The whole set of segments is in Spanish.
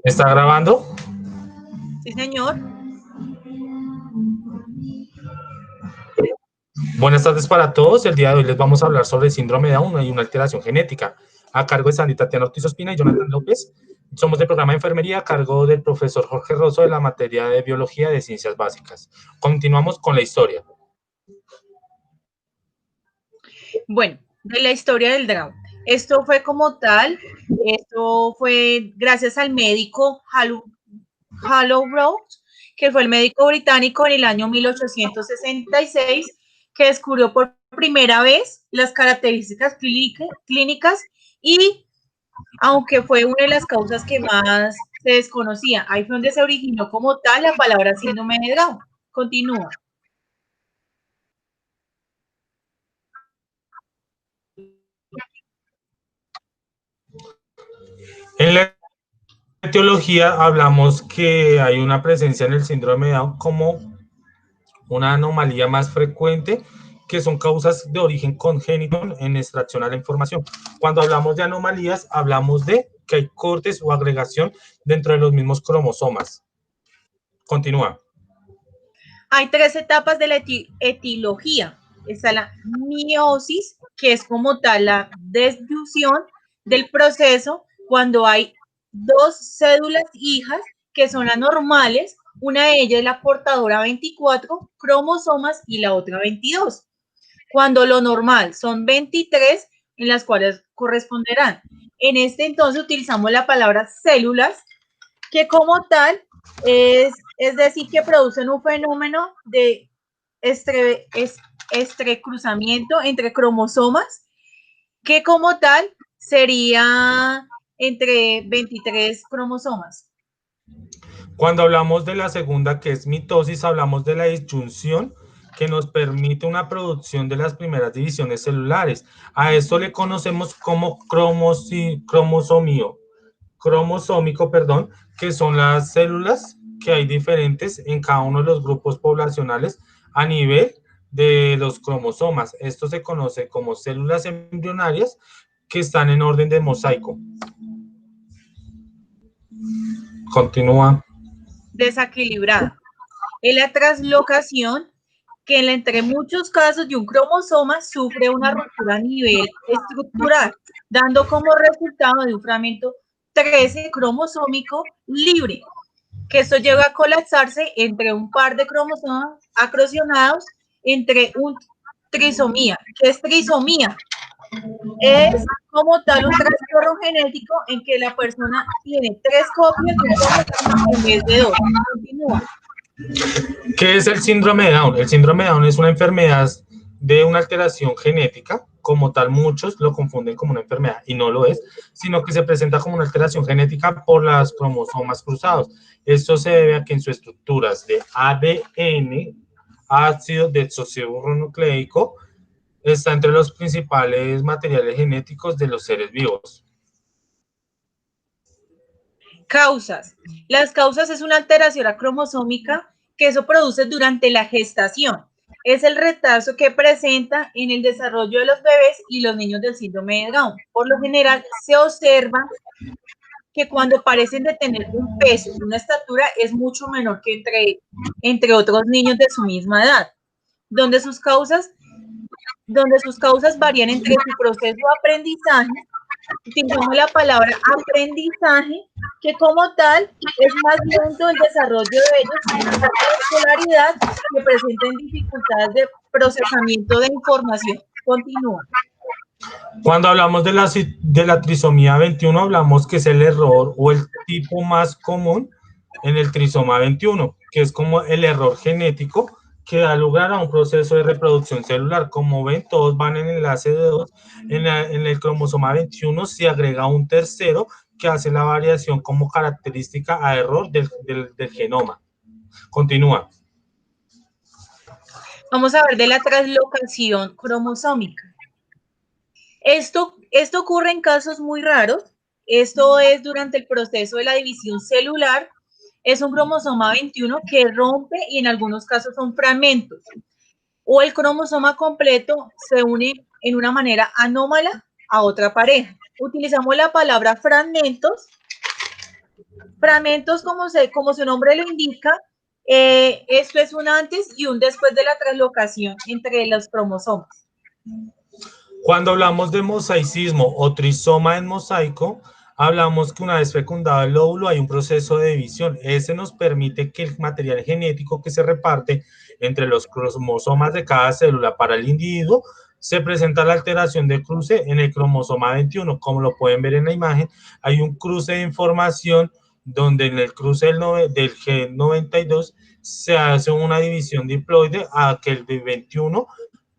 ¿Está grabando? Sí, señor. Buenas tardes para todos. El día de hoy les vamos a hablar sobre el síndrome de Down y una alteración genética, a cargo de Sandy Tatiana Ortiz Ospina y Jonathan López. Somos del programa de enfermería a cargo del profesor Jorge Rosso de la materia de biología de ciencias básicas. Continuamos con la historia. Bueno, de la historia del Down. Esto fue gracias al médico Rose, que fue el médico británico en el año 1866, que descubrió por primera vez las características clínicas y, aunque fue una de las causas que más se desconocía, ahí fue donde se originó como tal la palabra síndrome de Down. Continúa. En la etiología hablamos que hay una presencia en el síndrome de Down como una anomalía más frecuente, que son causas de origen congénito en extracción a la información. Cuando hablamos de anomalías, hablamos de que hay cortes o agregación dentro de los mismos cromosomas. Continúa. Hay tres etapas de la etiología. Está la meiosis, que es como tal la disyunción del proceso cuando hay dos cédulas hijas que son anormales. Una de ellas es la portadora 24 cromosomas y la otra 22. Cuando lo normal son 23, en las cuales corresponderán. En este entonces utilizamos la palabra células, que como tal es decir, que producen un fenómeno de estrecruzamiento entre cromosomas, que como tal sería entre 23 cromosomas. Cuando hablamos de la segunda, que es mitosis, hablamos de la disyunción que nos permite una producción de las primeras divisiones celulares. A esto le conocemos como cromosómico, que son las células que hay diferentes en cada uno de los grupos poblacionales a nivel de los cromosomas. Esto se conoce como células embrionarias que están en orden de mosaico. Continúa. Desequilibrada. Es la translocación que entre muchos casos de un cromosoma sufre una ruptura a nivel estructural, dando como resultado de un fragmento 13 cromosómico libre, que esto llega a colapsarse entre un par de cromosomas acrocionados entre un trisomía. ¿Qué es trisomía? Es como tal un trastorno genético en que la persona tiene 3 copias de un cromosoma en vez de 2. Continúa. ¿Qué es el síndrome de Down? El síndrome de Down es una enfermedad de una alteración genética. Como tal, muchos lo confunden como una enfermedad y no lo es, sino que se presenta como una alteración genética por las cromosomas cruzados. Esto se debe a que en sus estructuras de ADN, ácido desoxirribonucleico, está entre los principales materiales genéticos de los seres vivos. Causas. Las causas es una alteración cromosómica que eso produce durante la gestación. Es el retraso que presenta en el desarrollo de los bebés y los niños del síndrome de Down. Por lo general, se observa que cuando parecen de tener un peso y una estatura es mucho menor que entre otros niños de su misma edad, donde sus causas varían entre su proceso de aprendizaje. Utilizamos la palabra aprendizaje, que como tal es más lento el desarrollo de ellos en la etapa de escolaridad, que presenten dificultades de procesamiento de información. Continúa. Cuando hablamos de la trisomía 21, hablamos que es el error o el tipo más común en el trisoma 21, que es como el error genético que da lugar a un proceso de reproducción celular. Como ven, todos van en enlace de 2. En el cromosoma 21 se agrega un tercero que hace la variación como característica a error del genoma. Continúa. Vamos a ver de la translocación cromosómica. Esto ocurre en casos muy raros. Esto es durante el proceso de la división celular. Es un cromosoma 21 que rompe y en algunos casos son fragmentos. O el cromosoma completo se une en una manera anómala a otra pareja. Utilizamos la palabra fragmentos Fragmentos, como su nombre lo indica, esto es un antes y un después de la translocación entre los cromosomas. Cuando hablamos de mosaicismo o trisoma en mosaico, hablamos que una vez fecundado el óvulo hay un proceso de división. Ese nos permite que el material genético que se reparte entre los cromosomas de cada célula para el individuo se presenta la alteración de cruce en el cromosoma 21. Como lo pueden ver en la imagen, hay un cruce de información donde en el cruce del gen 92 se hace una división diploide a que el de 21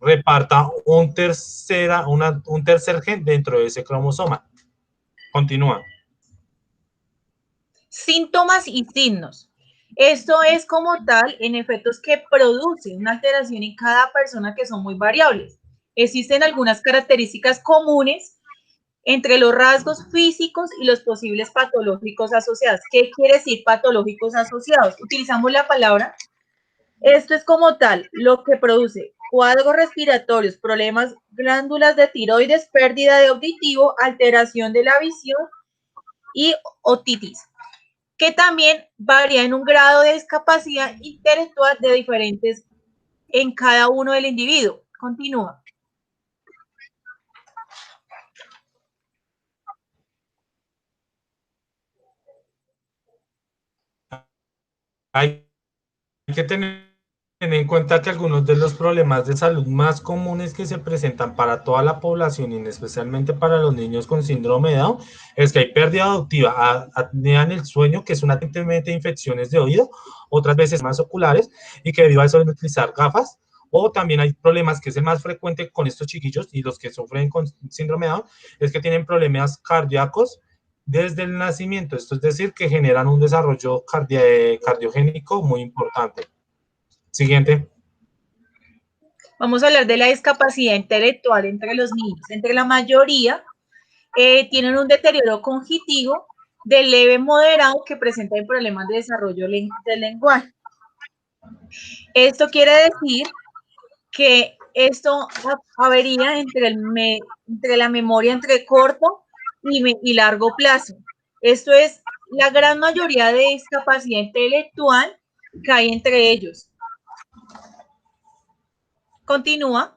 reparta un tercer gen dentro de ese cromosoma. Continúa. Síntomas y signos. Esto es como tal en efectos que producen una alteración en cada persona que son muy variables. Existen algunas características comunes entre los rasgos físicos y los posibles patológicos asociados. ¿Qué quiere decir patológicos asociados? Utilizamos la palabra. Esto es como tal lo que produce cuadros respiratorios, problemas, glándulas de tiroides, pérdida de auditivo, alteración de la visión y otitis, que también varía en un grado de discapacidad intelectual de diferentes en cada uno del individuo. Continúa. Hay que tener en cuenta que algunos de los problemas de salud más comunes que se presentan para toda la población y especialmente para los niños con síndrome de Down es que hay pérdida auditiva, apnea en el sueño, que es una de infecciones de oído, otras veces más oculares, y que debido a eso deben utilizar gafas. O también hay problemas que es el más frecuente con estos chiquillos y los que sufren con síndrome de Down, es que tienen problemas cardíacos desde el nacimiento. Esto es decir, que generan un desarrollo cardiogénico muy importante. Siguiente. Vamos a hablar de la discapacidad intelectual entre los niños. Entre la mayoría tienen un deterioro cognitivo de leve moderado que presentan problemas de desarrollo del lenguaje. Esto quiere decir que esto avería entre la memoria entre corto y largo plazo. Esto es la gran mayoría de discapacidad intelectual que hay entre ellos. Continúa.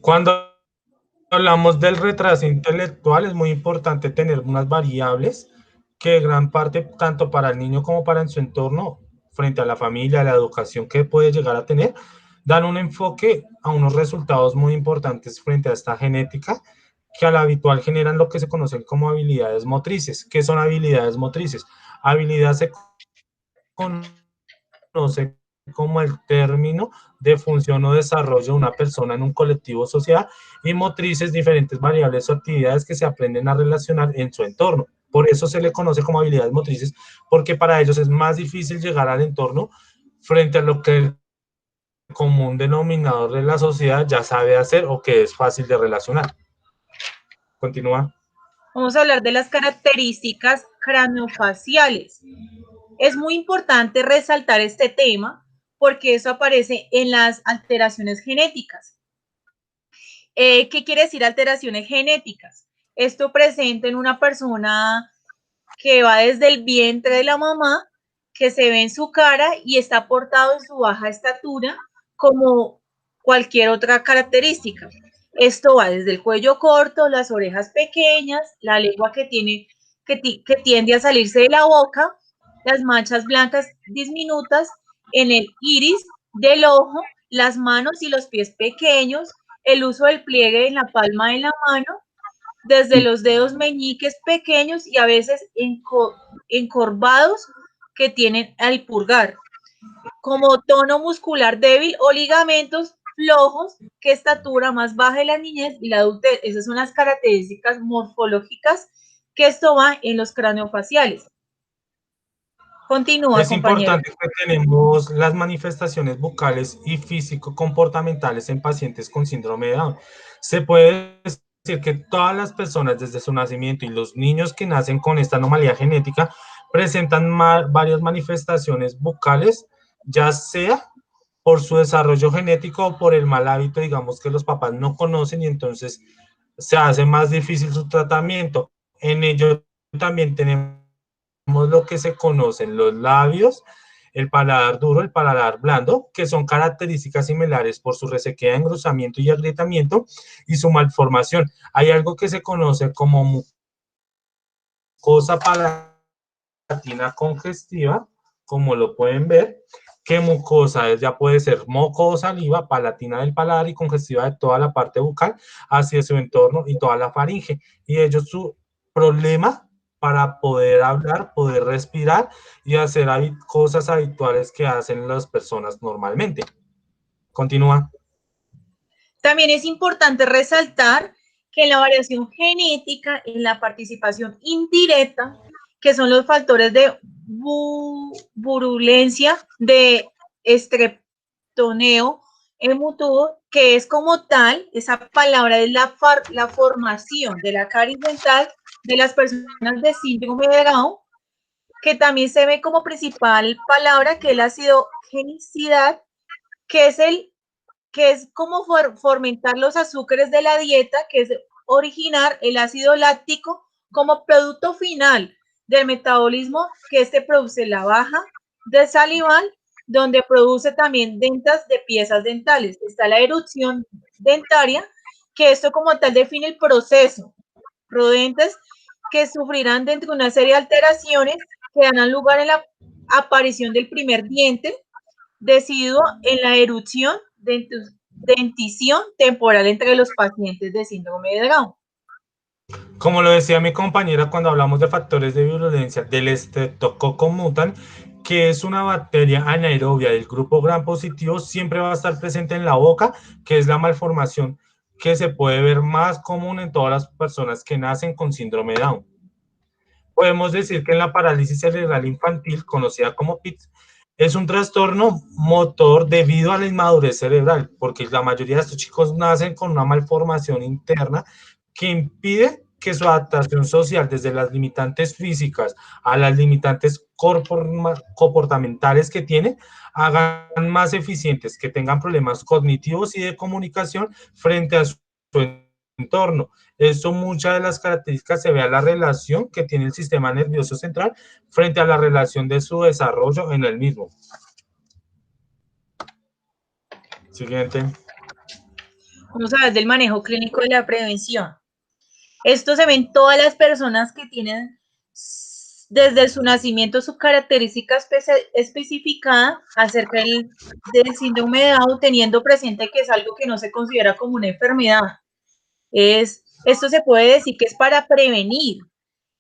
Cuando hablamos del retraso intelectual es muy importante tener unas variables que gran parte, tanto para el niño como para en su entorno, frente a la familia, la educación que puede llegar a tener, dan un enfoque a unos resultados muy importantes frente a esta genética que al habitual generan lo que se conocen como habilidades motrices. ¿Qué son habilidades motrices? Habilidad se conoce como el término de función o desarrollo de una persona en un colectivo o sociedad, y motrices, diferentes variables o actividades que se aprenden a relacionar en su entorno. Por eso se le conoce como habilidades motrices, porque para ellos es más difícil llegar al entorno frente a lo que el común denominador de la sociedad ya sabe hacer o que es fácil de relacionar. Continúa. Vamos a hablar de las características craneofaciales. Es muy importante resaltar este tema porque eso aparece en las alteraciones genéticas. ¿Qué quiere decir alteraciones genéticas? Esto presenta en una persona que va desde el vientre de la mamá, que se ve en su cara y está aportado en su baja estatura como cualquier otra característica. Esto va desde el cuello corto, las orejas pequeñas, la lengua que tiende a salirse de la boca, las manchas blancas diminutas en el iris del ojo, las manos y los pies pequeños, el uso del pliegue en la palma de la mano, desde los dedos meñiques pequeños y a veces encorvados que tienen al pulgar, como tono muscular débil o ligamentos flojos, que estatura más baja de la niñez y la adultez. Esas son las características morfológicas que esto va en los craneofaciales. Continúa, Es compañero. importante que tenemos las manifestaciones bucales y físico-comportamentales en pacientes con síndrome de Down. Se puede decir que todas las personas desde su nacimiento y los niños que nacen con esta anomalía genética presentan varias manifestaciones bucales, ya sea por su desarrollo genético o por el mal hábito, digamos, que los papás no conocen y entonces se hace más difícil su tratamiento. En ello también tenemos lo que se conocen los labios, el paladar duro, el paladar blando, que son características similares por su resequedad, engrosamiento y agrietamiento y su malformación. Hay algo que se conoce como mucosa palatina congestiva, como lo pueden ver, que mucosa ya puede ser moco o saliva, palatina del paladar y congestiva de toda la parte bucal hacia su entorno y toda la faringe. Y ello es su problema para poder hablar, poder respirar y hacer cosas habituales que hacen las personas normalmente. Continúa. También es importante resaltar que en la variación genética, en la participación indirecta, que son los factores de virulencia, de estreptoneo mutuo, que es como tal, esa palabra es la formación de la caries dental de las personas de síndrome de Down, que también se ve como principal palabra, que es la acidogenicidad, que es como fomentar los azúcares de la dieta, que es originar el ácido láctico como producto final del metabolismo, que este produce la baja de salival, donde produce también dentas de piezas dentales. Está la erupción dentaria, que esto como tal define el proceso. Prudentes que sufrirán dentro de una serie de alteraciones que darán lugar en la aparición del primer diente, decidido en la erupción de dentición temporal entre los pacientes de síndrome de Down. Como lo decía mi compañera cuando hablamos de factores de virulencia del Streptococcus mutans, que es una bacteria anaerobia del grupo gram positivo, siempre va a estar presente en la boca, que es la malformación que se puede ver más común en todas las personas que nacen con síndrome de Down. Podemos decir que en la parálisis cerebral infantil, conocida como PITS, es un trastorno motor debido a la inmadurez cerebral, porque la mayoría de estos chicos nacen con una malformación interna que impide que su adaptación social, desde las limitantes físicas a las limitantes comportamentales que tienen, hagan más eficientes, que tengan problemas cognitivos y de comunicación frente a su entorno. Esto, muchas de las características se ve a la relación que tiene el sistema nervioso central frente a la relación de su desarrollo en el mismo. Siguiente. Vamos a ver del manejo clínico de la prevención. Esto se ve en todas las personas que tienen desde su nacimiento su característica especificada acerca del síndrome de Down, teniendo presente que es algo que no se considera como una enfermedad. Esto se puede decir que es para prevenir.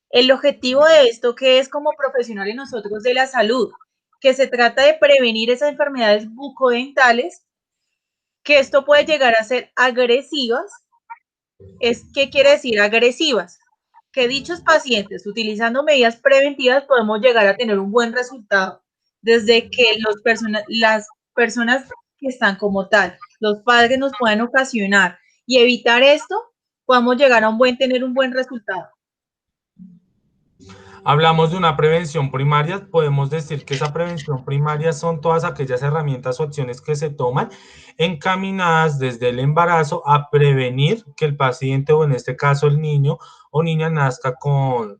El objetivo de esto, que es como profesionales nosotros de la salud, que se trata de prevenir esas enfermedades bucodentales, que esto puede llegar a ser agresivas. ¿Qué quiere decir agresivas? Que dichos pacientes, utilizando medidas preventivas, podemos llegar a tener un buen resultado, desde que las personas que están como tal, los padres nos puedan ocasionar y evitar esto, podamos llegar a tener un buen resultado. Hablamos de una prevención primaria, podemos decir que esa prevención primaria son todas aquellas herramientas o acciones que se toman encaminadas desde el embarazo a prevenir que el paciente, o en este caso el niño o niña, nazca con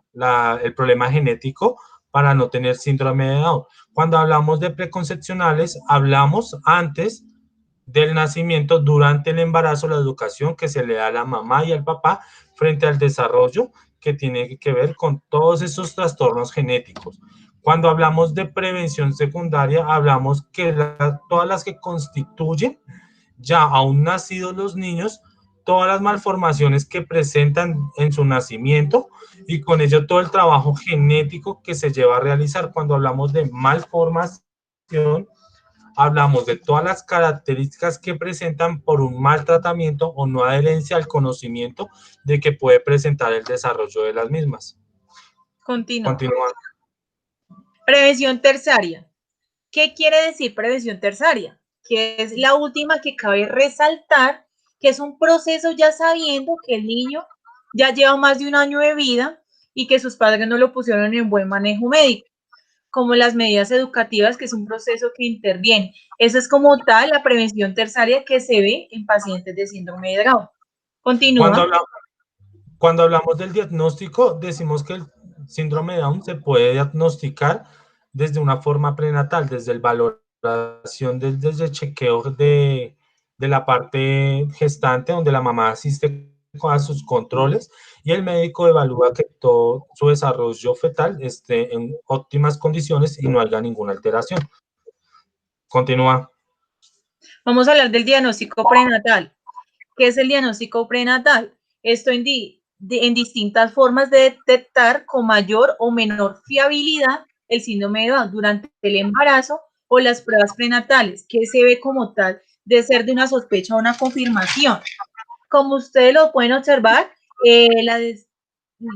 el problema genético para no tener síndrome de Down. Cuando hablamos de preconcepcionales, hablamos antes del nacimiento, durante el embarazo, la educación que se le da a la mamá y al papá frente al desarrollo que tiene que ver con todos esos trastornos genéticos. Cuando hablamos de prevención secundaria, hablamos que todas las que constituyen ya aún nacidos los niños, todas las malformaciones que presentan en su nacimiento y con ello todo el trabajo genético que se lleva a realizar. Cuando hablamos de malformación, hablamos de todas las características que presentan por un mal tratamiento o no adherencia al conocimiento de que puede presentar el desarrollo de las mismas. Continúa. Prevención terciaria. ¿Qué quiere decir prevención terciaria? Que es la última que cabe resaltar, que es un proceso ya sabiendo que el niño ya lleva más de un año de vida y que sus padres no lo pusieron en buen manejo médico, como las medidas educativas, que es un proceso que interviene. Eso es como tal la prevención terciaria que se ve en pacientes de síndrome de Down. Continúa. Cuando hablamos del diagnóstico, decimos que el síndrome de Down se puede diagnosticar desde una forma prenatal, desde el valoración, desde el chequeo de la parte gestante, donde la mamá asiste a sus controles y el médico evalúa que todo su desarrollo fetal esté en óptimas condiciones y no haya ninguna alteración. Continúa. Vamos a hablar del diagnóstico prenatal. ¿Qué es el diagnóstico prenatal? Esto en distintas formas de detectar con mayor o menor fiabilidad el síndrome de Down durante el embarazo o las pruebas prenatales, que se ve como tal de ser de una sospecha o una confirmación. Como ustedes lo pueden observar, el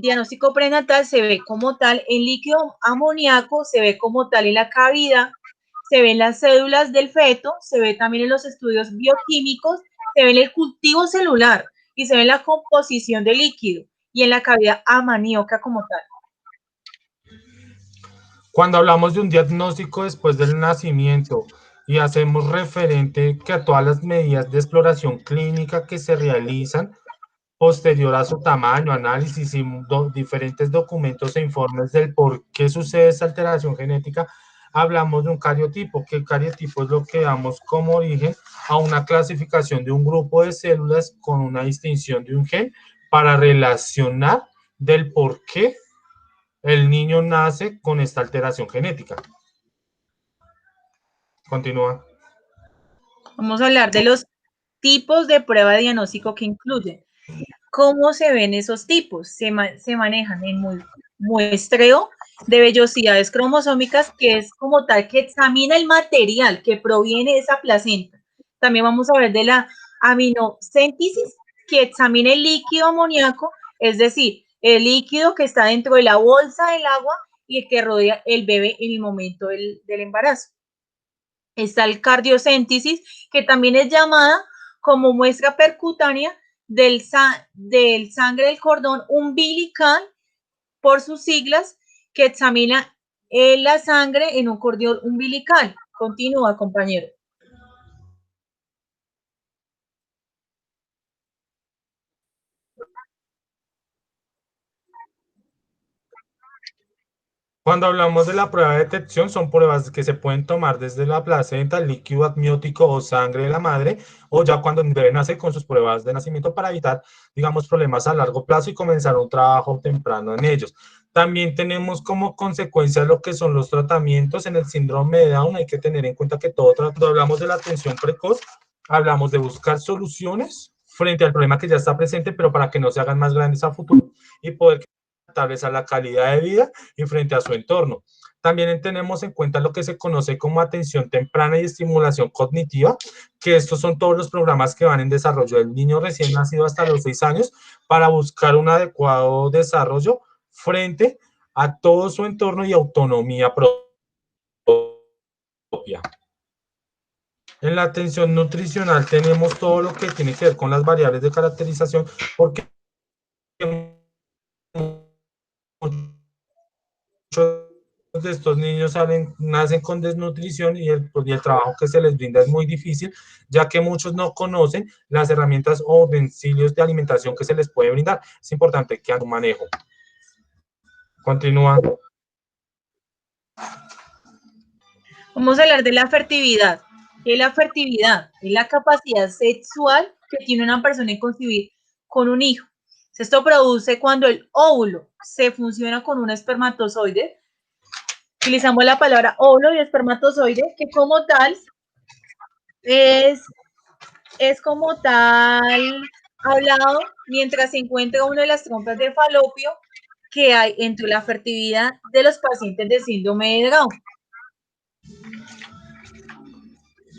diagnóstico prenatal se ve como tal en líquido amoníaco, se ve como tal en la cavidad, se ven las células del feto, se ve también en los estudios bioquímicos, se ve en el cultivo celular y se ve en la composición del líquido y en la cavidad amniótica como tal. Cuando hablamos de un diagnóstico después del nacimiento y hacemos referente que a todas las medidas de exploración clínica que se realizan posterior a su tamaño, análisis y diferentes documentos e informes del por qué sucede esta alteración genética, hablamos de un cariotipo, que el cariotipo es lo que damos como origen a una clasificación de un grupo de células con una distinción de un gen para relacionar del por qué el niño nace con esta alteración genética. Continúa. Vamos a hablar de los tipos de prueba de diagnóstico que incluyen. ¿Cómo se ven esos tipos? Se manejan en muestreo de vellosidades cromosómicas, que es como tal que examina el material que proviene de esa placenta. También vamos a ver de la aminocéntesis, que examina el líquido amoníaco, es decir, el líquido que está dentro de la bolsa del agua y el que rodea el bebé en el momento del embarazo. Está el cardiocéntesis, que también es llamada como muestra percutánea del sangre del cordón umbilical, por sus siglas, que examina la sangre en un cordón umbilical. Continúa, compañero. Cuando hablamos de la prueba de detección, son pruebas que se pueden tomar desde la placenta, líquido amniótico o sangre de la madre, o ya cuando deben nacer con sus pruebas de nacimiento para evitar, digamos, problemas a largo plazo y comenzar un trabajo temprano en ellos. También tenemos como consecuencia lo que son los tratamientos en el síndrome de Down. Hay que tener en cuenta que cuando hablamos de la atención precoz, hablamos de buscar soluciones frente al problema que ya está presente, pero para que no se hagan más grandes a futuro y poder a la calidad de vida y frente a su entorno. También tenemos en cuenta lo que se conoce como atención temprana y estimulación cognitiva, que estos son todos los programas que van en desarrollo del niño recién nacido hasta los 6 años para buscar un adecuado desarrollo frente a todo su entorno y autonomía propia. En la atención nutricional tenemos todo lo que tiene que ver con las variables de caracterización, porque muchos de estos niños nacen con desnutrición y el trabajo que se les brinda es muy difícil, ya que muchos no conocen las herramientas o utensilios de alimentación que se les puede brindar. Es importante que hagan un manejo. Continúa. Vamos a hablar de la fertilidad. ¿Qué es la fertilidad? Es la capacidad sexual que tiene una persona en concebir con un hijo. Esto produce cuando el óvulo se fusiona con un espermatozoide. Utilizamos la palabra óvulo y espermatozoide, que como tal es como tal hablado mientras se encuentra una de las trompas de falopio que hay entre la fertilidad de los pacientes de síndrome de Down.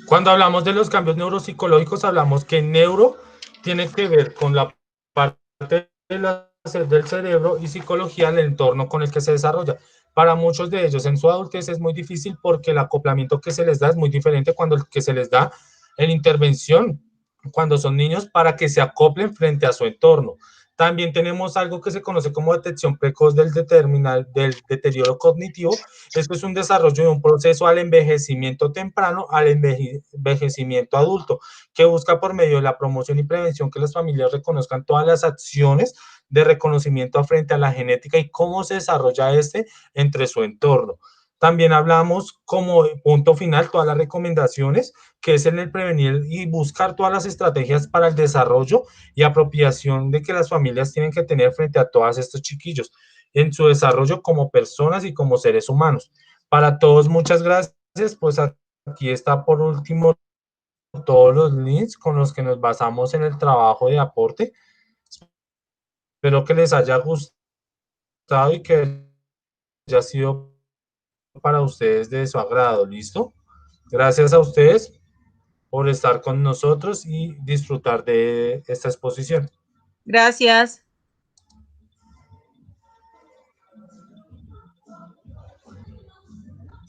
Cuando hablamos de los cambios neuropsicológicos, hablamos que neuro tiene que ver con la parte del cerebro y psicología en el entorno con el que se desarrolla. Para muchos de ellos en su adultez es muy difícil porque el acoplamiento que se les da es muy diferente cuando el que se les da en intervención cuando son niños para que se acoplen frente a su entorno. También tenemos algo que se conoce como detección precoz del deterioro cognitivo. Esto es un desarrollo de un proceso al envejecimiento temprano, al envejecimiento adulto, que busca por medio de la promoción y prevención que las familias reconozcan todas las acciones de reconocimiento frente a la genética y cómo se desarrolla este entre su entorno. También hablamos como punto final todas las recomendaciones, que es en el prevenir y buscar todas las estrategias para el desarrollo y apropiación de que las familias tienen que tener frente a todos estos chiquillos en su desarrollo como personas y como seres humanos. Para todos, muchas gracias. Pues aquí está por último todos los links con los que nos basamos en el trabajo de aporte. Espero que les haya gustado y que haya sido para ustedes de su agrado. ¿Listo? Gracias a ustedes por estar con nosotros y disfrutar de esta exposición. Gracias.